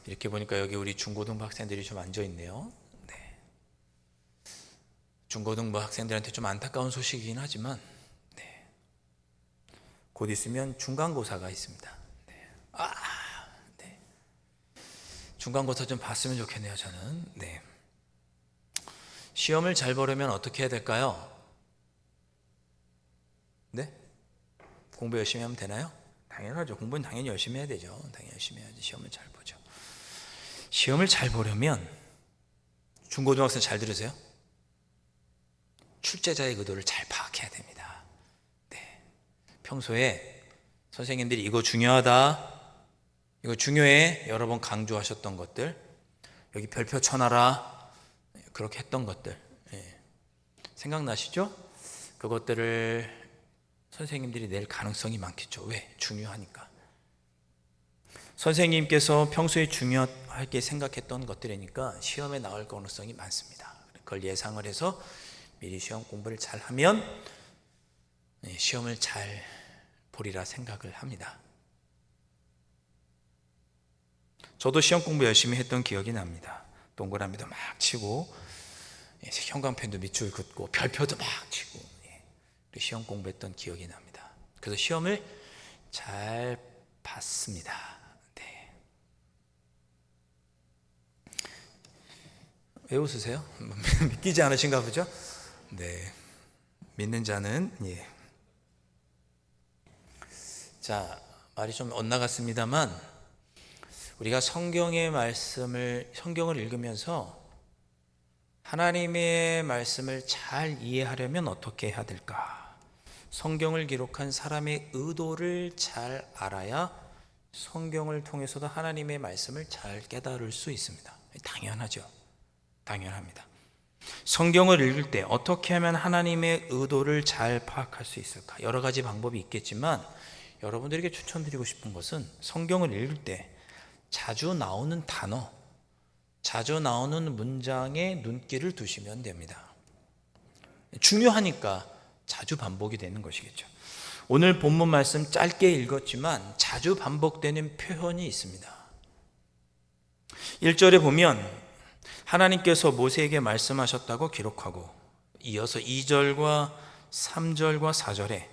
이렇게 보니까 여기 우리 중고등부 학생들이 좀 앉아 있네요. 네. 중고등부 학생들한테 좀 안타까운 소식이긴 하지만 네. 곧 있으면 중간고사가 있습니다. 네. 네. 중간고사 좀 봤으면 좋겠네요, 저는. 네. 시험을 잘 보려면 어떻게 해야 될까요? 네? 공부 열심히 하면 되나요? 당연하죠. 공부는 당연히 열심히 해야 되죠. 당연히 열심히 해야지 시험을 잘 보죠. 시험을 잘 보려면 중고등학생 잘 들으세요. 출제자의 의도를 잘 파악해야 됩니다. 네. 평소에 선생님들이 이거 중요하다, 이거 중요해 여러 번 강조하셨던 것들, 여기 별표 쳐놔라 그렇게 했던 것들 생각나시죠? 그것들을 선생님들이 낼 가능성이 많겠죠. 왜? 중요하니까. 선생님께서 평소에 중요하게 생각했던 것들이니까 시험에 나올 가능성이 많습니다. 그걸 예상을 해서 미리 시험 공부를 잘 하면 시험을 잘 보리라 생각을 합니다. 저도 시험 공부 열심히 했던 기억이 납니다. 동그라미도 막 치고 형광펜도 밑줄 긋고 별표도 막 치고 시험 공부했던 기억이 납니다. 그래서 시험을 잘 봤습니다. 네. 왜 웃으세요? 믿기지 않으신가 보죠? 네. 믿는 자는 자, 말이 좀 엇나갔습니다만 우리가 성경을 읽으면서 하나님의 말씀을 잘 이해하려면 어떻게 해야 될까? 성경을 기록한 사람의 의도를 잘 알아야 성경을 통해서도 하나님의 말씀을 잘 깨달을 수 있습니다. 당연하죠. 당연합니다. 성경을 읽을 때 어떻게 하면 하나님의 의도를 잘 파악할 수 있을까? 여러 가지 방법이 있겠지만 여러분들에게 추천드리고 싶은 것은 성경을 읽을 때 자주 나오는 단어, 자주 나오는 문장에 눈길을 두시면 됩니다. 중요하니까 자주 반복이 되는 것이겠죠. 오늘 본문 말씀 짧게 읽었지만 자주 반복되는 표현이 있습니다. 1절에 보면 하나님께서 모세에게 말씀하셨다고 기록하고 이어서 2절과 3절과 4절에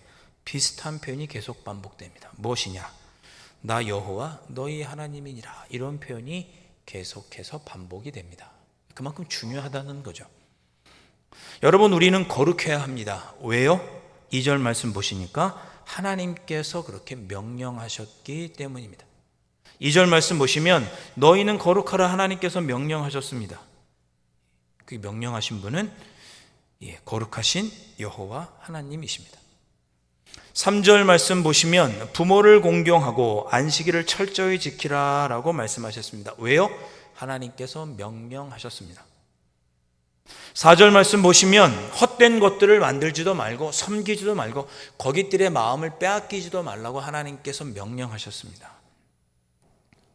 비슷한 표현이 계속 반복됩니다. 무엇이냐? 나 여호와 너희 하나님이니라. 이런 표현이 계속해서 반복이 됩니다. 그만큼 중요하다는 거죠. 여러분, 우리는 거룩해야 합니다. 왜요? 2절 말씀 보시니까 하나님께서 그렇게 명령하셨기 때문입니다. 2절 말씀 보시면 너희는 거룩하라 하나님께서 명령하셨습니다. 그 명령하신 분은 거룩하신 여호와 하나님이십니다. 3절 말씀 보시면 부모를 공경하고 안식일을 철저히 지키라 라고 말씀하셨습니다. 왜요? 하나님께서 명령하셨습니다. 4절 말씀 보시면 헛된 것들을 만들지도 말고 섬기지도 말고 거기들의 마음을 빼앗기지도 말라고 하나님께서 명령하셨습니다.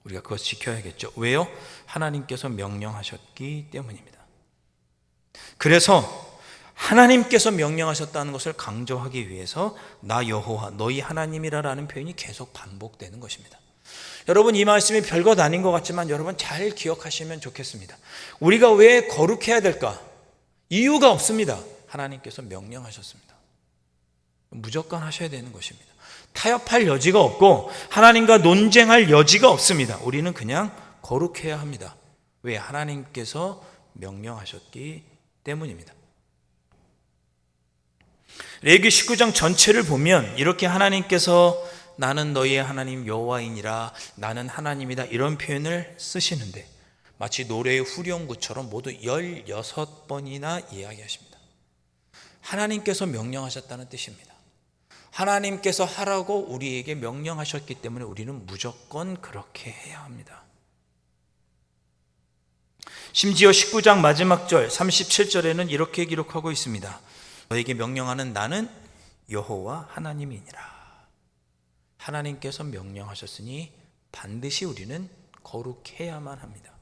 우리가 그것을 지켜야겠죠. 왜요? 하나님께서 명령하셨기 때문입니다. 그래서 하나님께서 명령하셨다는 것을 강조하기 위해서 나 여호와 너희 하나님이라는 표현이 계속 반복되는 것입니다. 여러분, 이 말씀이 별것 아닌 것 같지만 여러분 잘 기억하시면 좋겠습니다. 우리가 왜 거룩해야 될까? 이유가 없습니다. 하나님께서 명령하셨습니다. 무조건 하셔야 되는 것입니다. 타협할 여지가 없고 하나님과 논쟁할 여지가 없습니다. 우리는 그냥 거룩해야 합니다. 왜? 하나님께서 명령하셨기 때문입니다. 레위기 19장 전체를 보면 이렇게 하나님께서 나는 너희의 하나님 여호와이니라, 나는 하나님이다, 이런 표현을 쓰시는데 마치 노래의 후렴구처럼 모두 16번이나 이야기하십니다. 하나님께서 명령하셨다는 뜻입니다. 하나님께서 하라고 우리에게 명령하셨기 때문에 우리는 무조건 그렇게 해야 합니다. 심지어 19장 마지막 절 37절에는 이렇게 기록하고 있습니다. 너에게 명령하는 나는 여호와 하나님이니라. 하나님께서 명령하셨으니 반드시 우리는 거룩해야만 합니다.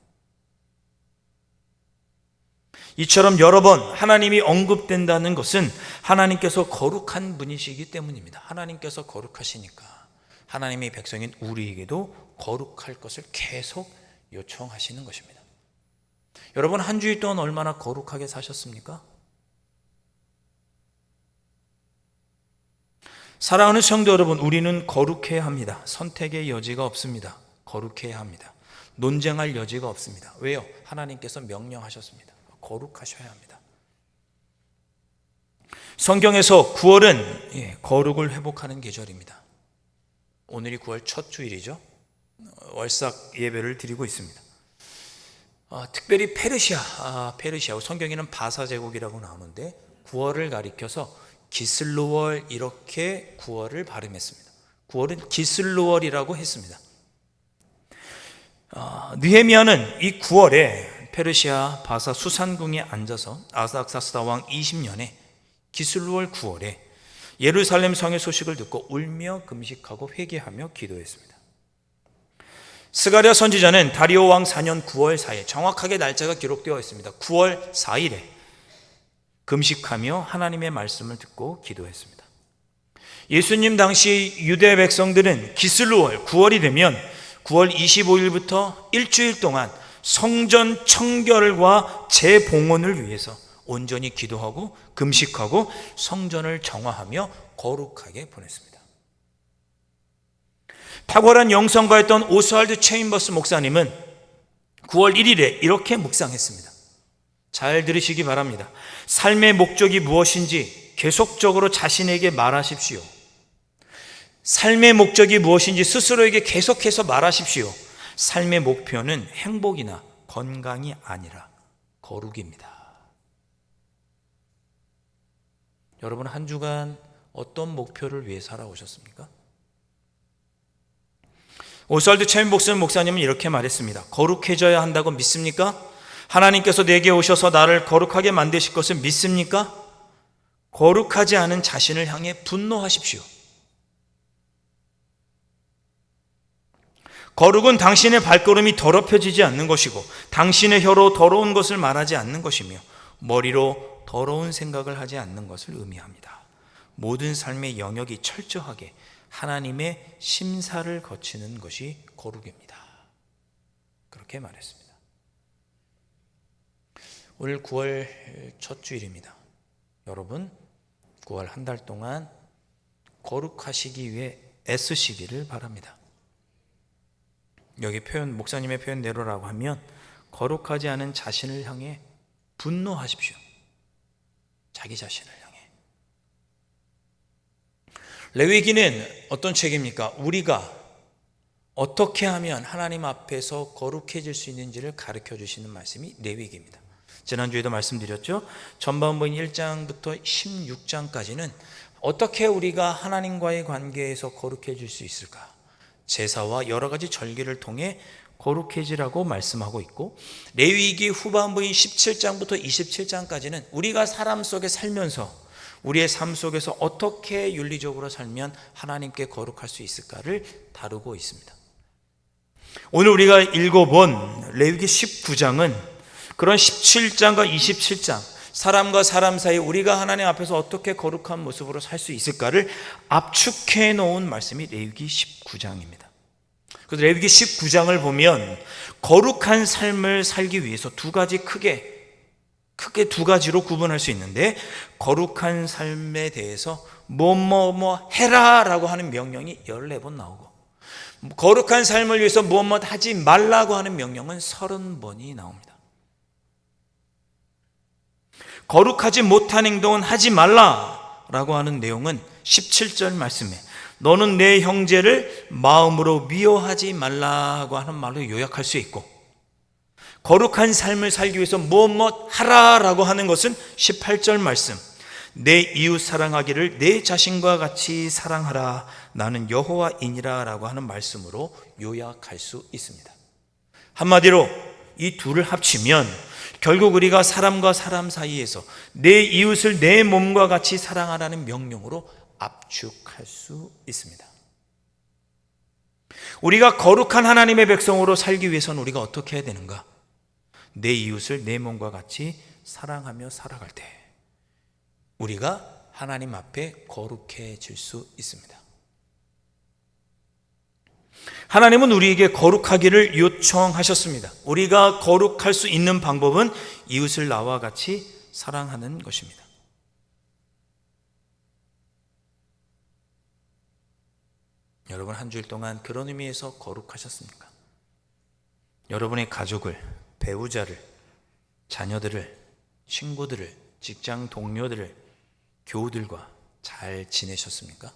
이처럼 여러 번 하나님이 언급된다는 것은 하나님께서 거룩한 분이시기 때문입니다. 하나님께서 거룩하시니까 하나님의 백성인 우리에게도 거룩할 것을 계속 요청하시는 것입니다. 여러분, 한 주일 동안 얼마나 거룩하게 사셨습니까? 사랑하는 성도 여러분, 우리는 거룩해야 합니다. 선택의 여지가 없습니다. 거룩해야 합니다. 논쟁할 여지가 없습니다. 왜요? 하나님께서 명령하셨습니다. 거룩하셔야 합니다. 성경에서 9월은 거룩을 회복하는 계절입니다. 오늘이 9월 첫 주일이죠. 월삭 예배를 드리고 있습니다. 특별히 페르시아, 성경에는 바사 제국이라고 나오는데 9월을 가리켜서 기슬로월, 이렇게 9월을 발음했습니다. 9월은 기슬로월이라고 했습니다. 느헤미야는 이 9월에 페르시아 바사 수산궁에 앉아서 아닥사스다 왕 20년에 기슬로월 9월에 예루살렘 성의 소식을 듣고 울며 금식하고 회개하며 기도했습니다. 스가랴 선지자는 다리오 왕 4년 9월 4일, 정확하게 날짜가 기록되어 있습니다. 9월 4일에 금식하며 하나님의 말씀을 듣고 기도했습니다. 예수님 당시 유대 백성들은 기슬로월 9월이 되면 9월 25일부터 일주일 동안 성전 청결과 재봉헌을 위해서 온전히 기도하고 금식하고 성전을 정화하며 거룩하게 보냈습니다. 탁월한 영성가였던 오스왈드 체인버스 목사님은 9월 1일에 이렇게 묵상했습니다. 잘 들으시기 바랍니다. 삶의 목적이 무엇인지 계속적으로 자신에게 말하십시오. 삶의 목적이 무엇인지 스스로에게 계속해서 말하십시오. 삶의 목표는 행복이나 건강이 아니라 거룩입니다. 여러분, 한 주간 어떤 목표를 위해 살아오셨습니까? 오스왈드 체인버스 목사님은 이렇게 말했습니다. 거룩해져야 한다고 믿습니까? 하나님께서 내게 오셔서 나를 거룩하게 만드실 것을 믿습니까? 거룩하지 않은 자신을 향해 분노하십시오. 거룩은 당신의 발걸음이 더럽혀지지 않는 것이고 당신의 혀로 더러운 것을 말하지 않는 것이며 머리로 더러운 생각을 하지 않는 것을 의미합니다. 모든 삶의 영역이 철저하게 하나님의 심사를 거치는 것이 거룩입니다. 그렇게 말했습니다. 오늘 9월 첫 주일입니다. 여러분, 9월 한 달 동안 거룩하시기 위해 애쓰시기를 바랍니다. 여기 표현, 목사님의 표현대로라고 하면 거룩하지 않은 자신을 향해 분노하십시오. 자기 자신을 향해. 레위기는 어떤 책입니까? 우리가 어떻게 하면 하나님 앞에서 거룩해질 수 있는지를 가르쳐 주시는 말씀이 레위기입니다. 지난주에도 말씀드렸죠. 전반부인 1장부터 16장까지는 어떻게 우리가 하나님과의 관계에서 거룩해질 수 있을까? 제사와 여러 가지 절기를 통해 거룩해지라고 말씀하고 있고, 레위기 후반부인 17장부터 27장까지는 우리가 사람 속에 살면서 우리의 삶 속에서 어떻게 윤리적으로 살면 하나님께 거룩할 수 있을까를 다루고 있습니다. 오늘 우리가 읽어본 레위기 19장은 그런 17장과 27장, 사람과 사람 사이 우리가 하나님 앞에서 어떻게 거룩한 모습으로 살 수 있을까를 압축해 놓은 말씀이 레위기 19장입니다. 그래서 레위기 19장을 보면 거룩한 삶을 살기 위해서 크게 두 가지로 구분할 수 있는데, 거룩한 삶에 대해서 뭐뭐 해라 라고 하는 명령이 14번 나오고, 거룩한 삶을 위해서 뭐뭐 하지 말라고 하는 명령은 30번이 나옵니다. 거룩하지 못한 행동은 하지 말라라고 하는 내용은 17절 말씀에 너는 내 형제를 마음으로 미워하지 말라고 하는 말로 요약할 수 있고, 거룩한 삶을 살기 위해서 무엇 하라라고 하는 것은 18절 말씀, 내 이웃 사랑하기를 내 자신과 같이 사랑하라 나는 여호와이니라 라고 하는 말씀으로 요약할 수 있습니다. 한마디로 이 둘을 합치면 결국 우리가 사람과 사람 사이에서 내 이웃을 내 몸과 같이 사랑하라는 명령으로 압축할 수 있습니다. 우리가 거룩한 하나님의 백성으로 살기 위해서는 우리가 어떻게 해야 되는가? 내 이웃을 내 몸과 같이 사랑하며 살아갈 때 우리가 하나님 앞에 거룩해질 수 있습니다. 하나님은 우리에게 거룩하기를 요청하셨습니다. 우리가 거룩할 수 있는 방법은 이웃을 나와 같이 사랑하는 것입니다. 여러분 한 주일 동안 그런 의미에서 거룩하셨습니까? 여러분의 가족을, 배우자를, 자녀들을, 친구들을, 직장 동료들을, 교우들과 잘 지내셨습니까?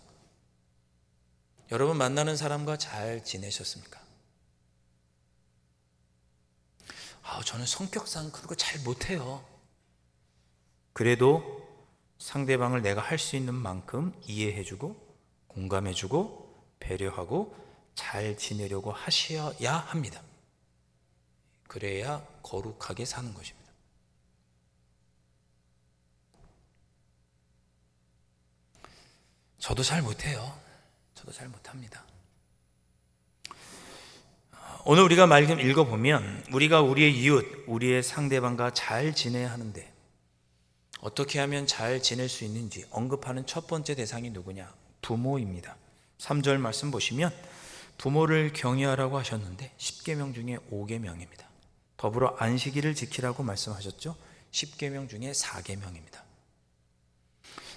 여러분 만나는 사람과 잘 지내셨습니까? 저는 성격상 그런 거 잘 못해요. 그래도 상대방을 내가 할 수 있는 만큼 이해해주고 공감해주고 배려하고 잘 지내려고 하셔야 합니다. 그래야 거룩하게 사는 것입니다. 저도 잘 못해요. 저도 잘 못합니다. 오늘 우리가 말씀 읽어보면 우리가 우리의 이웃, 우리의 상대방과 잘 지내야 하는데 어떻게 하면 잘 지낼 수 있는지 언급하는 첫 번째 대상이 누구냐? 부모입니다. 3절 말씀 보시면 부모를 경외하라고 하셨는데 10계명 중에 5계명입니다. 더불어 안식일을 지키라고 말씀하셨죠. 10계명 중에 4계명입니다.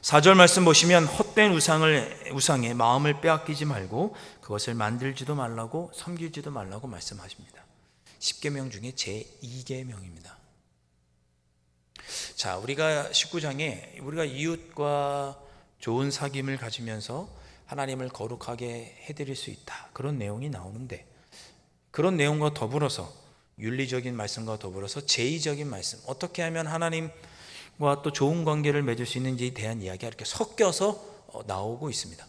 4절 말씀 보시면 헛된 우상에 마음을 빼앗기지 말고 그것을 만들지도 말라고 섬기지도 말라고 말씀하십니다. 10계명 중에 제 2계명입니다. 자, 우리가 19장에 우리가 이웃과 좋은 사귐을 가지면서 하나님을 거룩하게 해드릴 수 있다, 그런 내용이 나오는데 그런 내용과 더불어서 윤리적인 말씀과 더불어서 제의적인 말씀, 어떻게 하면 하나님과 또 좋은 관계를 맺을 수 있는지에 대한 이야기가 이렇게 섞여서 나오고 있습니다.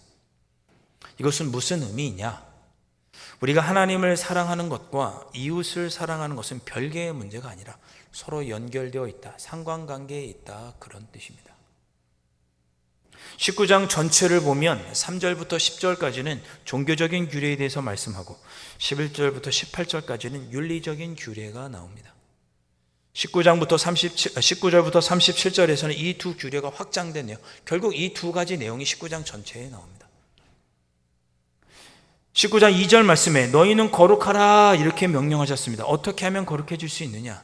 이것은 무슨 의미이냐? 우리가 하나님을 사랑하는 것과 이웃을 사랑하는 것은 별개의 문제가 아니라 서로 연결되어 있다, 상관관계에 있다, 그런 뜻입니다. 19장 전체를 보면 3절부터 10절까지는 종교적인 규례에 대해서 말씀하고 11절부터 18절까지는 윤리적인 규례가 나옵니다. 19절부터 37절에서는 이 두 규례가 확장되네요. 결국 이 두 가지 내용이 19장 전체에 나옵니다. 19장 2절 말씀에 너희는 거룩하라 이렇게 명령하셨습니다. 어떻게 하면 거룩해질 수 있느냐?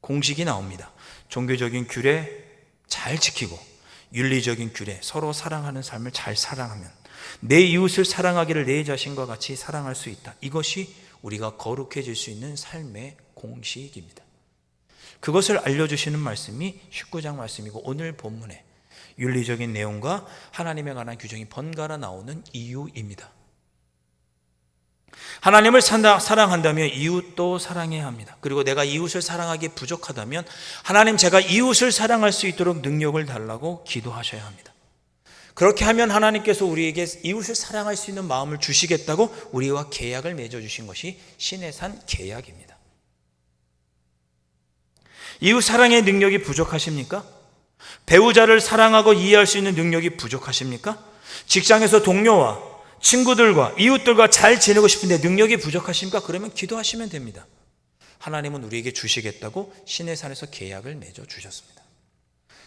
공식이 나옵니다. 종교적인 규례 잘 지키고 윤리적인 규례, 서로 사랑하는 삶을 잘 사랑하면 내 이웃을 사랑하기를 내 자신과 같이 사랑할 수 있다. 이것이 우리가 거룩해질 수 있는 삶의 공식입니다. 그것을 알려주시는 말씀이 19장 말씀이고 오늘 본문에 윤리적인 내용과 하나님에 관한 규정이 번갈아 나오는 이유입니다. 하나님을 사랑한다면 이웃도 사랑해야 합니다. 그리고 내가 이웃을 사랑하기에 부족하다면 하나님, 제가 이웃을 사랑할 수 있도록 능력을 달라고 기도하셔야 합니다. 그렇게 하면 하나님께서 우리에게 이웃을 사랑할 수 있는 마음을 주시겠다고 우리와 계약을 맺어주신 것이 신의 산 계약입니다. 이웃 사랑의 능력이 부족하십니까? 배우자를 사랑하고 이해할 수 있는 능력이 부족하십니까? 직장에서 동료와 친구들과 이웃들과 잘 지내고 싶은데 능력이 부족하십니까? 그러면 기도하시면 됩니다. 하나님은 우리에게 주시겠다고 신의 산에서 계약을 맺어 주셨습니다.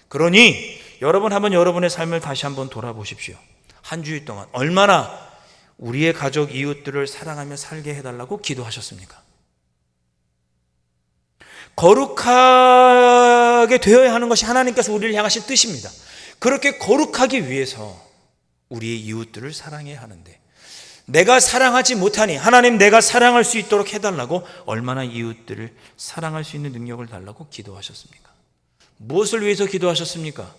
그러니 여러분 한번 여러분의 삶을 다시 한번 돌아보십시오. 한 주일 동안 얼마나 우리의 가족 이웃들을 사랑하며 살게 해달라고 기도하셨습니까? 거룩하게 되어야 하는 것이 하나님께서 우리를 향하신 뜻입니다. 그렇게 거룩하기 위해서 우리의 이웃들을 사랑해야 하는데 내가 사랑하지 못하니 하나님, 내가 사랑할 수 있도록 해달라고 얼마나 이웃들을 사랑할 수 있는 능력을 달라고 기도하셨습니까? 무엇을 위해서 기도하셨습니까?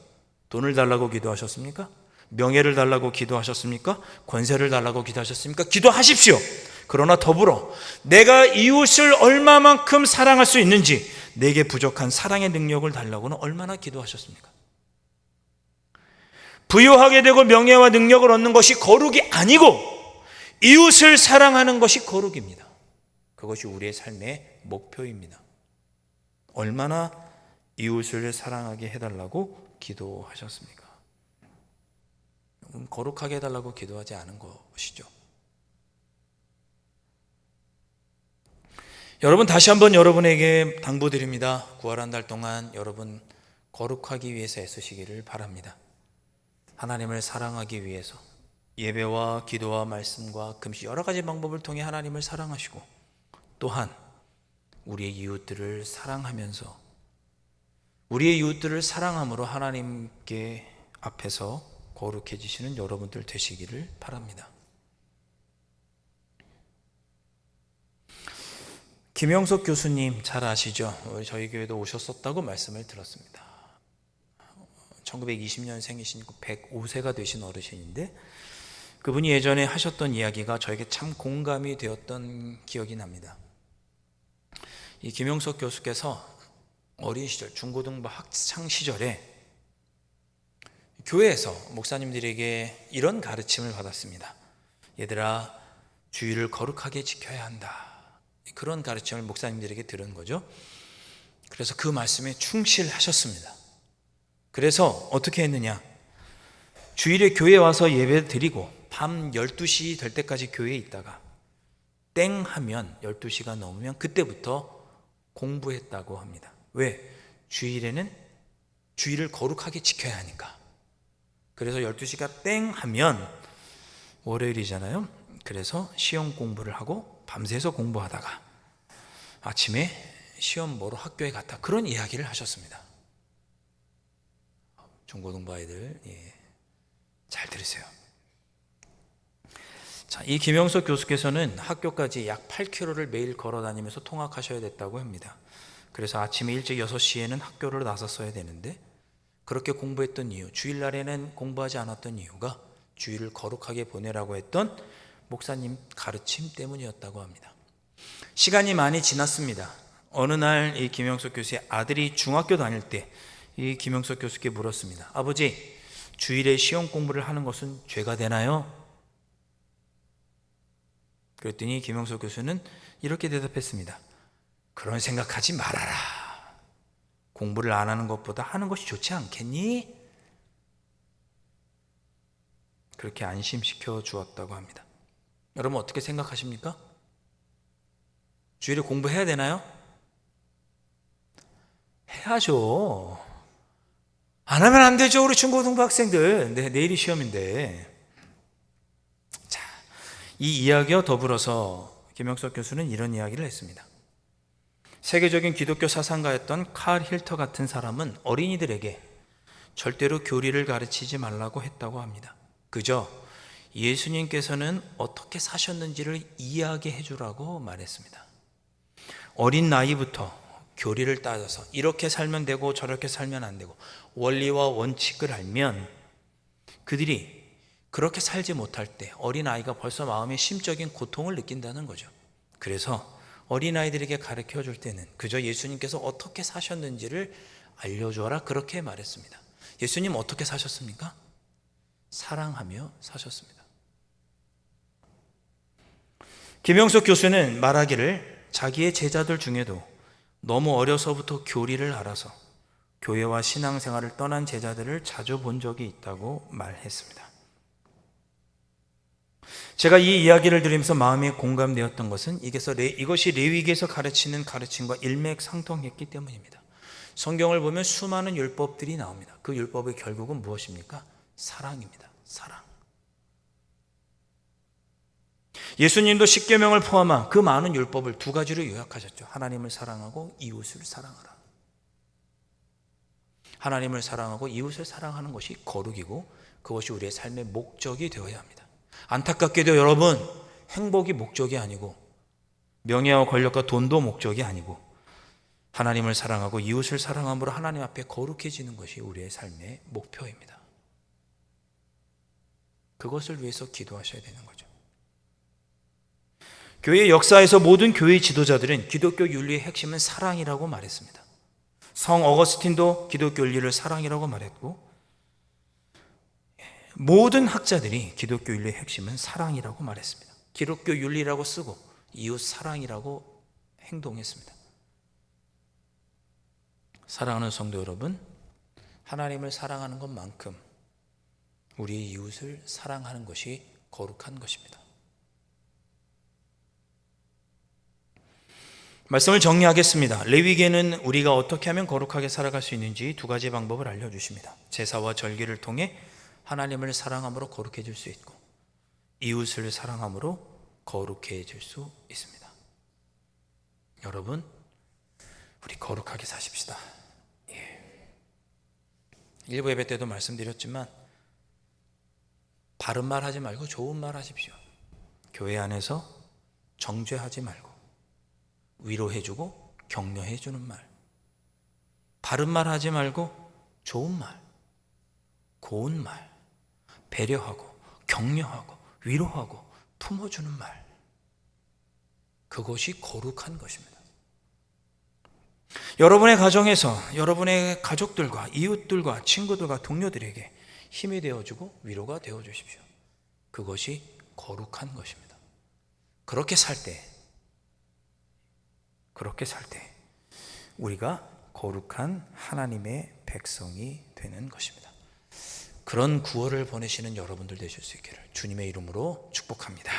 돈을 달라고 기도하셨습니까? 명예를 달라고 기도하셨습니까? 권세를 달라고 기도하셨습니까? 기도하십시오. 그러나 더불어 내가 이웃을 얼마만큼 사랑할 수 있는지, 내게 부족한 사랑의 능력을 달라고는 얼마나 기도하셨습니까? 부유하게 되고 명예와 능력을 얻는 것이 거룩이 아니고 이웃을 사랑하는 것이 거룩입니다. 그것이 우리의 삶의 목표입니다. 얼마나 이웃을 사랑하게 해달라고 기도하셨습니까? 거룩하게 해달라고 기도하지 않은 것이죠. 여러분, 다시 한번 여러분에게 당부드립니다. 구하란 달 동안 여러분 거룩하기 위해서 애쓰시기를 바랍니다. 하나님을 사랑하기 위해서, 예배와 기도와 말씀과 금식 여러 가지 방법을 통해 하나님을 사랑하시고 또한 우리의 이웃들을 사랑하면서 우리의 이웃들을 사랑함으로 하나님께 앞에서 거룩해지시는 여러분들 되시기를 바랍니다. 김영석 교수님 잘 아시죠? 저희 교회도 오셨었다고 말씀을 들었습니다. 1920년생이신 105세가 되신 어르신인데 그분이 예전에 하셨던 이야기가 저에게 참 공감이 되었던 기억이 납니다. 이 김영석 교수께서 어린 시절 중고등부 학창 시절에 교회에서 목사님들에게 이런 가르침을 받았습니다. 얘들아, 주의를 거룩하게 지켜야 한다. 그런 가르침을 목사님들에게 들은 거죠. 그래서 그 말씀에 충실하셨습니다. 그래서 어떻게 했느냐? 주일에 교회에 와서 예배 드리고 밤 12시 될 때까지 교회에 있다가 땡 하면 12시가 넘으면 그때부터 공부했다고 합니다. 왜? 주일에는 주일을 거룩하게 지켜야 하니까. 그래서 12시가 땡 하면 월요일이잖아요. 그래서 시험 공부를 하고 밤새서 공부하다가 아침에 시험 보러 학교에 갔다. 그런 이야기를 하셨습니다. 중고등부 아이들 잘 들으세요. 자, 이 김영석 교수께서는 학교까지 약 8km를 매일 걸어 다니면서 통학하셔야 됐다고 합니다. 그래서 아침에 일찍 6시에는 학교를 나섰어야 되는데 그렇게 공부했던 이유, 주일날에는 공부하지 않았던 이유가 주일을 거룩하게 보내라고 했던 목사님 가르침 때문이었다고 합니다. 시간이 많이 지났습니다. 어느 날 이 김영석 교수의 아들이 중학교 다닐 때 이 김영석 교수께 물었습니다. 아버지, 주일에 시험 공부를 하는 것은 죄가 되나요? 그랬더니 김영석 교수는 이렇게 대답했습니다. 그런 생각하지 말아라. 공부를 안 하는 것보다 하는 것이 좋지 않겠니? 그렇게 안심시켜 주었다고 합니다. 여러분 어떻게 생각하십니까? 주일에 공부해야 되나요? 해야죠. 안 하면 안 되죠. 우리 중고등부 학생들. 내일이 시험인데. 자, 이 이야기와 더불어서 김영석 교수는 이런 이야기를 했습니다. 세계적인 기독교 사상가였던 칼 힐터 같은 사람은 어린이들에게 절대로 교리를 가르치지 말라고 했다고 합니다. 그저 예수님께서는 어떻게 사셨는지를 이해하게 해주라고 말했습니다. 어린 나이부터 교리를 따져서 이렇게 살면 되고 저렇게 살면 안 되고 원리와 원칙을 알면 그들이 그렇게 살지 못할 때 어린아이가 벌써 마음에 심적인 고통을 느낀다는 거죠. 그래서 어린아이들에게 가르쳐 줄 때는 그저 예수님께서 어떻게 사셨는지를 알려주어라 그렇게 말했습니다. 예수님 어떻게 사셨습니까? 사랑하며 사셨습니다. 김영석 교수는 말하기를 자기의 제자들 중에도 너무 어려서부터 교리를 알아서 교회와 신앙생활을 떠난 제자들을 자주 본 적이 있다고 말했습니다. 제가 이 이야기를 들으면서 마음에 공감되었던 것은 이것이 레위기에서 가르치는 가르침과 일맥상통했기 때문입니다. 성경을 보면 수많은 율법들이 나옵니다. 그 율법의 결국은 무엇입니까? 사랑입니다. 사랑. 예수님도 십계명을 포함한 그 많은 율법을 두 가지로 요약하셨죠. 하나님을 사랑하고 이웃을 사랑하라. 하나님을 사랑하고 이웃을 사랑하는 것이 거룩이고 그것이 우리의 삶의 목적이 되어야 합니다. 안타깝게도 여러분, 행복이 목적이 아니고 명예와 권력과 돈도 목적이 아니고 하나님을 사랑하고 이웃을 사랑함으로 하나님 앞에 거룩해지는 것이 우리의 삶의 목표입니다. 그것을 위해서 기도하셔야 되는 거죠. 교회 역사에서 모든 교회 지도자들은 기독교 윤리의 핵심은 사랑이라고 말했습니다. 성 어거스틴도 기독교 윤리를 사랑이라고 말했고 모든 학자들이 기독교 윤리의 핵심은 사랑이라고 말했습니다. 기독교 윤리라고 쓰고 이웃 사랑이라고 행동했습니다. 사랑하는 성도 여러분, 하나님을 사랑하는 것만큼 우리의 이웃을 사랑하는 것이 거룩한 것입니다. 말씀을 정리하겠습니다. 레위기에는 우리가 어떻게 하면 거룩하게 살아갈 수 있는지 두 가지 방법을 알려주십니다. 제사와 절기를 통해 하나님을 사랑함으로 거룩해질 수 있고 이웃을 사랑함으로 거룩해질 수 있습니다. 여러분, 우리 거룩하게 사십시다. 일부 예배 때도 말씀드렸지만 바른 말 하지 말고 좋은 말 하십시오. 교회 안에서 정죄하지 말고 위로해주고 격려해주는 말, 바른 말 하지 말고 좋은 말, 고운 말, 배려하고 격려하고 위로하고 품어주는 말, 그것이 거룩한 것입니다. 여러분의 가정에서 여러분의 가족들과 이웃들과 친구들과 동료들에게 힘이 되어주고 위로가 되어주십시오. 그것이 거룩한 것입니다. 그렇게 살 때 우리가 거룩한 하나님의 백성이 되는 것입니다. 그런 구원을 보내시는 여러분들 되실 수 있기를 주님의 이름으로 축복합니다.